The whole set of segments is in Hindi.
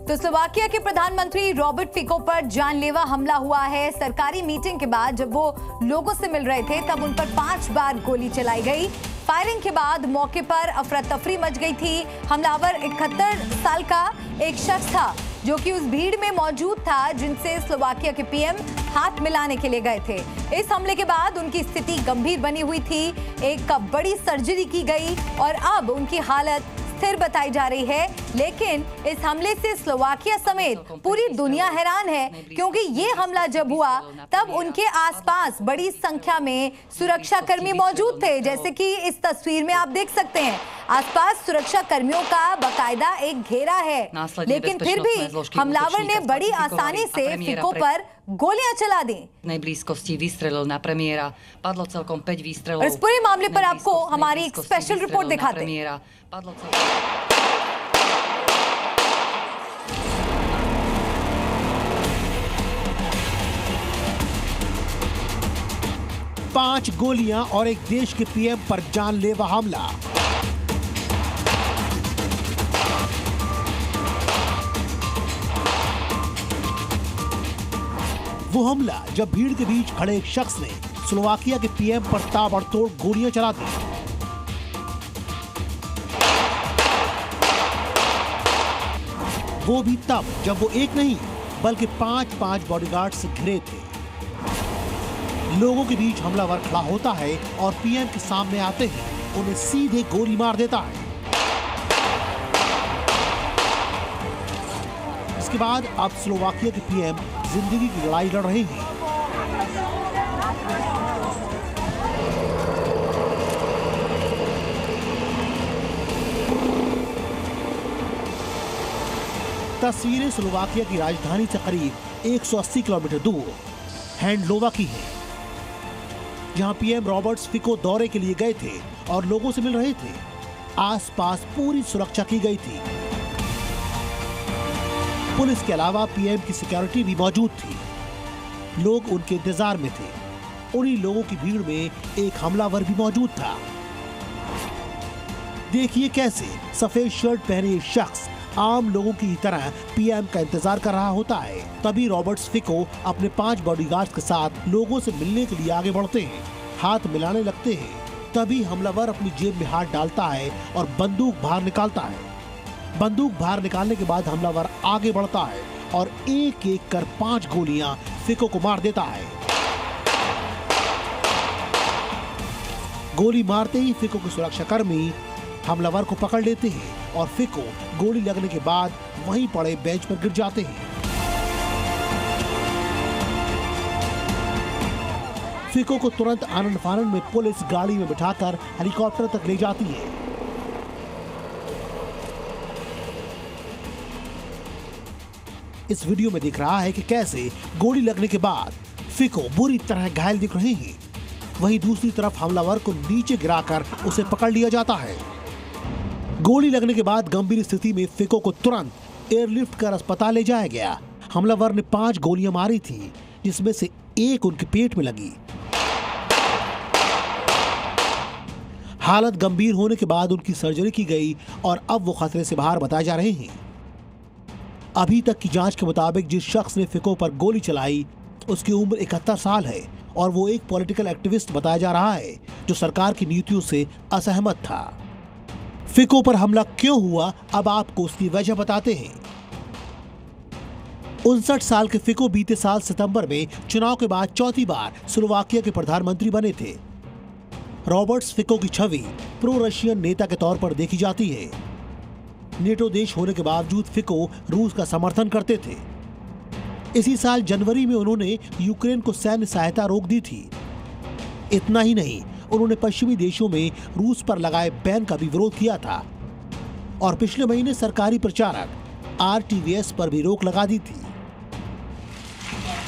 तो स्लोवाकिया के प्रधानमंत्री रॉबर्ट फिको पर जानलेवा हमला हुआ है। सरकारी मीटिंग के बाद जब वो लोगों से मिल रहे थे तब उन पर 5 बार गोली चलाई गई। फायरिंग के बाद मौके पर अफरा तफरी मच गई थी। हमलावर 71 साल का एक शख्स था जो कि उस भीड़ में मौजूद था जिनसे स्लोवाकिया के पीएम हाथ मिलाने के लिए गए थे। इस हमले के बाद उनकी स्थिति गंभीर बनी हुई थी। एक बड़ी सर्जरी की गई और अब उनकी हालत स्थिर बताई जा रही है। लेकिन इस हमले से स्लोवाकिया समेत पूरी दुनिया हैरान है, क्योंकि ये हमला जब हुआ तब उनके आसपास बड़ी संख्या में सुरक्षा कर्मी मौजूद थे, जैसे कि इस तस्वीर में आप देख सकते हैं। आसपास सुरक्षा कर्मियों का बकायदा एक घेरा है, लेकिन फिर भी हमलावर ने बड़ी आसानी से फिको पर गोलियां चला दी। और इस पूरे मामले पर आपको हमारी एक स्पेशल रिपोर्ट दिखाते हैं। 5 गोलियां और एक देश के पीएम पर जानलेवा हमला। वो हमला जब भीड़ के बीच खड़े एक शख्स ने स्लोवाकिया के पीएम पर ताबड़तोड़ गोलियां चला दी। वो भी तब जब वो एक नहीं बल्कि 5 बॉडीगार्ड से घिरे थे। लोगों के बीच हमलावर खड़ा होता है और पीएम के सामने आते ही उन्हें सीधे गोली मार देता है। इसके बाद अब स्लोवाकिया के पीएम जिंदगी की लड़ाई लड़ रहे हैं। तस्वीरें स्लोवाकिया की राजधानी से करीब 180 किलोमीटर दूर हैंडलोवा की है, जहां पीएम रॉबर्ट फिको दौरे के लिए गए थे और लोगों से मिल रहे थे। आसपास पूरी सुरक्षा की गई थी। पुलिस के अलावा पीएम की सिक्योरिटी भी मौजूद थी। लोग उनके इंतजार में थे। उन्हीं लोगों की भीड़ में एक हमलावर भी मौजूद था। देखिए कैसे सफेद शर्ट पहने एक शख्स आम लोगों की तरह पीएम का इंतजार कर रहा होता है। तभी रॉबर्ट फिको अपने 5 बॉडीगार्ड्स के साथ लोगों से मिलने के लिए आगे बढ़ते हैं, हाथ मिलाने लगते हैं। तभी हमलावर अपनी जेब में हाथ डालता है और बंदूक बाहर निकालता है। बंदूक बाहर निकालने के बाद हमलावर आगे बढ़ता है और एक एक कर 5 गोलियां फिको को मार देता है। गोली मारते ही फिको के सुरक्षाकर्मी हमलावर को पकड़ लेते हैं और फिको गोली लगने के बाद वहीं पड़े बेंच पर गिर जाते हैं। फिको को तुरंत आनंद फानन में पुलिस गाड़ी में बिठाकर हेलीकॉप्टर तक ले जाती है। इस वीडियो में दिख रहा है कि कैसे गोली लगने के बाद फिको बुरी तरह घायल दिख रहे हैं। वहीं दूसरी तरफ हमलावर को नीचे गिराकर उसे पकड़ लिया जाता है। गोली लगने के बाद गंभीर स्थिति में फिको को तुरंत एयरलिफ्ट कर अस्पताल ले जाया गया। हमलावर ने 5 गोलियां मारी थी, जिसमें से एक उनके पेट में लगी। हालत गंभीर होने के बाद उनकी सर्जरी की गई और अब वो खतरे से बाहर बताए जा रहे हैं। अभी तक की जांच के मुताबिक जिस शख्स ने फिको पर गोली चलाई उसकी उम्र 71 साल है और वो एक पॉलिटिकल एक्टिविस्ट बताया जा रहा है जो सरकार की नीतियों से असहमत था। फिको पर हमला क्यों हुआ, अब आपको उसकी वजह बताते हैं। 59 साल के फिको बीते साल सितंबर में चुनाव के बाद चौथी बार स्लोवाकिया के प्रधानमंत्री बने थे। रॉबर्ट फिको की छवि प्रो रशियन नेता के तौर पर देखी जाती है। नेटो देश होने के बावजूद फिको रूस का समर्थन करते थे। इसी साल जनवरी में उन्होंने यूक्रेन को सैन्य सहायता रोक दी थी। इतना ही नहीं, उन्होंने पश्चिमी देशों में रूस पर लगाए बैन का भी विरोध किया था और पिछले महीने सरकारी प्रचारक आरटीवीएस पर भी रोक लगा दी थी।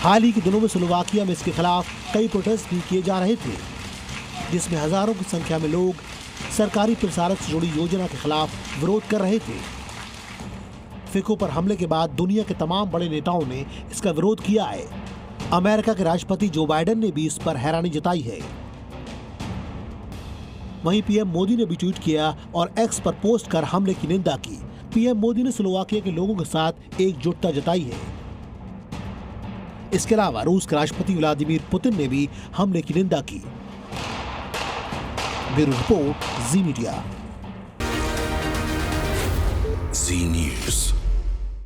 हाल ही के दिनों में स्लोवाकिया में इसके खिलाफ कई प्रोटेस्ट भी किए जा रहे थे, जिसमें हजारों की संख्या में लोग सरकारी प्रसारक से जुड़ी योजना के खिलाफ विरोध कर रहे थे। फिको पर हमले के बाद दुनिया के तमाम बड़े नेताओं ने इसका विरोध किया है। अमेरिका के राष्ट्रपति जो बाइडेन ने भी इस पर हैरानी जताई है। वहीं पीएम मोदी ने भी ट्वीट किया और एक्स पर पोस्ट कर हमले की निंदा की। पीएम मोदी ने स्लोवाकिया के लोगों के साथ एकजुटता जताई है। इसके अलावा रूस के राष्ट्रपति व्लादिमीर पुतिन ने भी हमले की निंदा की। ब्यूरो रिपोर्ट, जी मीडिया। जी न्यूज़।